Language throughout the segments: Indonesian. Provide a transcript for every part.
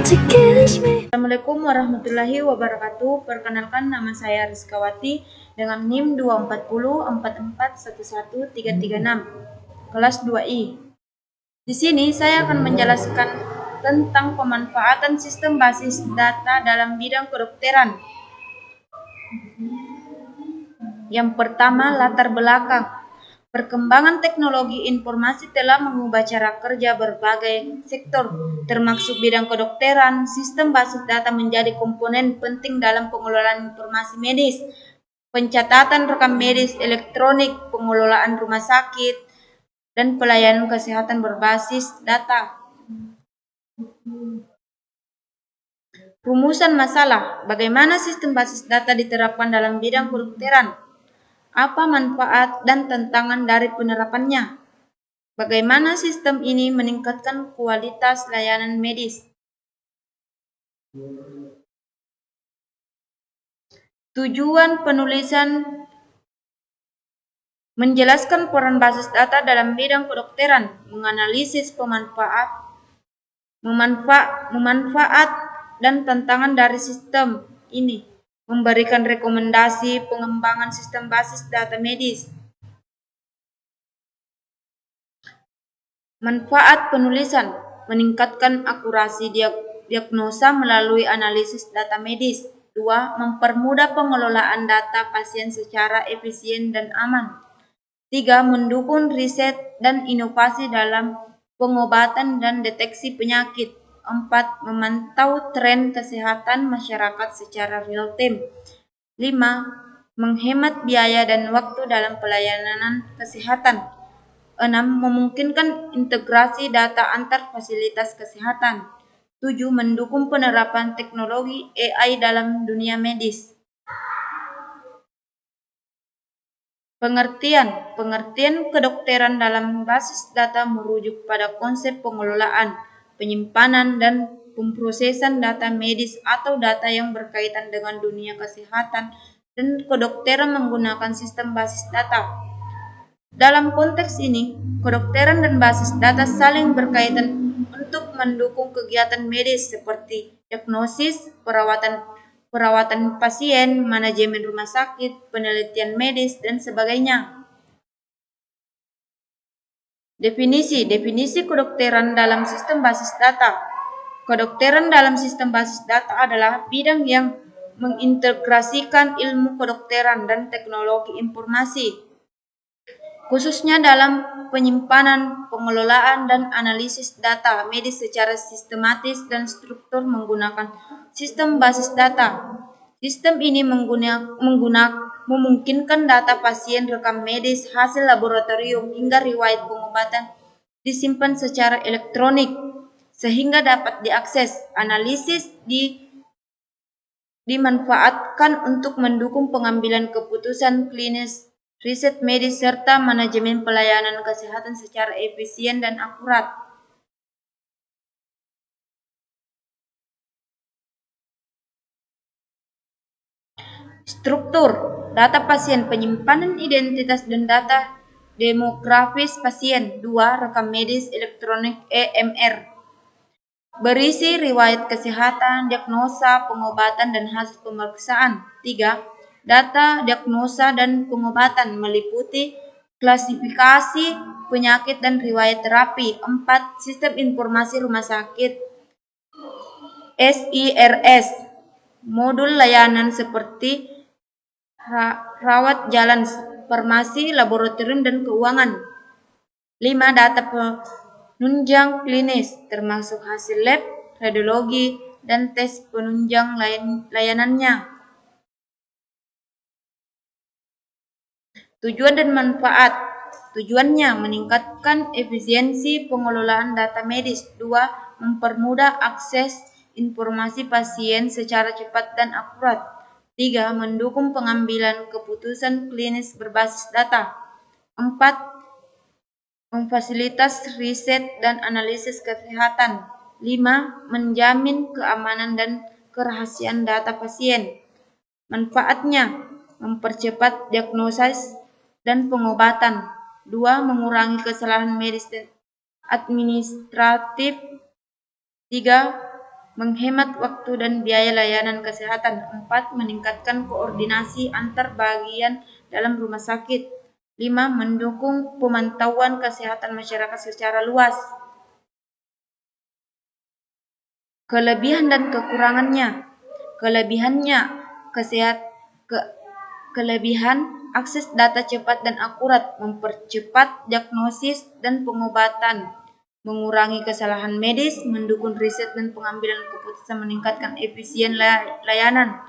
Assalamualaikum warahmatullahi wabarakatuh. Perkenalkan, nama saya Rizkawati dengan NIM 240441136 kelas 2I. Di sini saya akan menjelaskan tentang pemanfaatan sistem basis data dalam bidang kedokteran. Yang pertama, latar belakang. Perkembangan teknologi informasi telah mengubah cara kerja berbagai sektor, termasuk bidang kedokteran. Sistem basis data menjadi komponen penting dalam pengelolaan informasi medis, pencatatan rekam medis elektronik, pengelolaan rumah sakit, dan pelayanan kesehatan berbasis data. Rumusan masalah: bagaimana sistem basis data diterapkan dalam bidang kedokteran? Apa manfaat dan tantangan dari penerapannya? Bagaimana sistem ini meningkatkan kualitas layanan medis? Tujuan penulisan: menjelaskan peran basis data dalam bidang kedokteran, menganalisis memanfaat dan tantangan dari sistem ini, memberikan rekomendasi pengembangan sistem basis data medis. Manfaat penulisan: meningkatkan akurasi diagnosa melalui analisis data medis. 2. Mempermudah pengelolaan data pasien secara efisien dan aman. 3. Mendukung riset dan inovasi dalam pengobatan dan deteksi penyakit. 4. Memantau tren kesehatan masyarakat secara real time. 5. Menghemat biaya dan waktu dalam pelayanan kesehatan. 6. Memungkinkan integrasi data antar fasilitas kesehatan. 7. Mendukung penerapan teknologi AI dalam dunia medis. Pengertian kedokteran dalam basis data merujuk pada konsep pengelolaan, penyimpanan, dan pemrosesan data medis atau data yang berkaitan dengan dunia kesehatan dan kedokteran menggunakan sistem basis data. Dalam konteks ini, kedokteran dan basis data saling berkaitan untuk mendukung kegiatan medis seperti diagnosis, perawatan pasien, manajemen rumah sakit, penelitian medis, dan sebagainya. Definisi kedokteran dalam sistem basis data. Kedokteran dalam sistem basis data adalah bidang yang mengintegrasikan ilmu kedokteran dan teknologi informasi, khususnya dalam penyimpanan, pengelolaan, dan analisis data medis secara sistematis dan struktur menggunakan sistem basis data. Sistem ini memungkinkan data pasien, rekam medis, hasil laboratorium, hingga riwayat pengobatan disimpan secara elektronik sehingga dapat diakses. Analisis dimanfaatkan untuk mendukung pengambilan keputusan klinis, riset medis, serta manajemen pelayanan kesehatan secara efisien dan akurat. Struktur data pasien: penyimpanan identitas dan data demografis pasien. 2. Rekam medis elektronik EMR, berisi riwayat kesehatan, diagnosa, pengobatan, dan hasil pemeriksaan. 3. Data diagnosa dan pengobatan, meliputi klasifikasi penyakit dan riwayat terapi. 4. Sistem informasi rumah sakit SIRS, modul layanan seperti rawat jalan, farmasi, laboratorium, dan keuangan. 5. Data penunjang klinis, termasuk hasil lab, radiologi, dan tes penunjang layanannya. Tujuan dan manfaat. Tujuannya meningkatkan efisiensi pengelolaan data medis. 2. Mempermudah akses informasi pasien secara cepat dan akurat. 3. Mendukung pengambilan keputusan klinis berbasis data. 4. Memfasilitas riset dan analisis kesehatan. 5. Menjamin keamanan dan kerahasiaan data pasien. Manfaatnya: mempercepat diagnosis dan pengobatan. 2. Mengurangi kesalahan medis dan administratif. 3. menghemat waktu dan biaya layanan kesehatan. 4. Meningkatkan koordinasi antar bagian dalam rumah sakit. 5. Mendukung pemantauan kesehatan masyarakat secara luas. Kelebihan dan kekurangannya. Kelebihan akses data cepat dan akurat, mempercepat diagnosis dan pengobatan, mengurangi kesalahan medis, mendukung riset dan pengambilan keputusan, meningkatkan efisien layanan.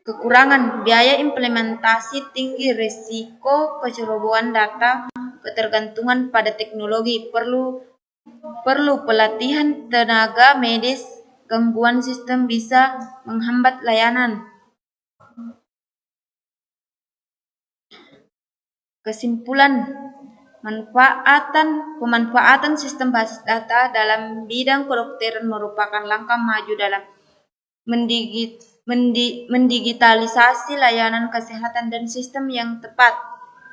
Kekurangan, biaya implementasi tinggi, risiko kecerobohan data, ketergantungan pada teknologi, perlu pelatihan tenaga medis, gangguan sistem bisa menghambat layanan. Kesimpulan, pemanfaatan sistem basis data dalam bidang kedokteran merupakan langkah maju dalam mendigitalisasi layanan kesehatan dan sistem yang tepat.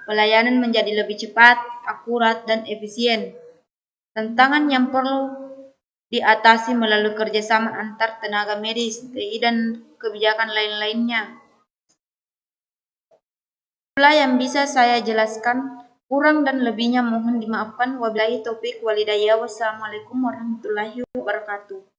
Pelayanan menjadi lebih cepat, akurat, dan efisien. Tantangan yang perlu diatasi melalui kerjasama antar tenaga medis, TI, dan kebijakan lain-lainnya. Itulah yang bisa saya jelaskan. Kurang dan lebihnya mohon dimaafkan. Wabillahi taufiq walhidayah. Wassalamualaikum warahmatullahi wabarakatuh.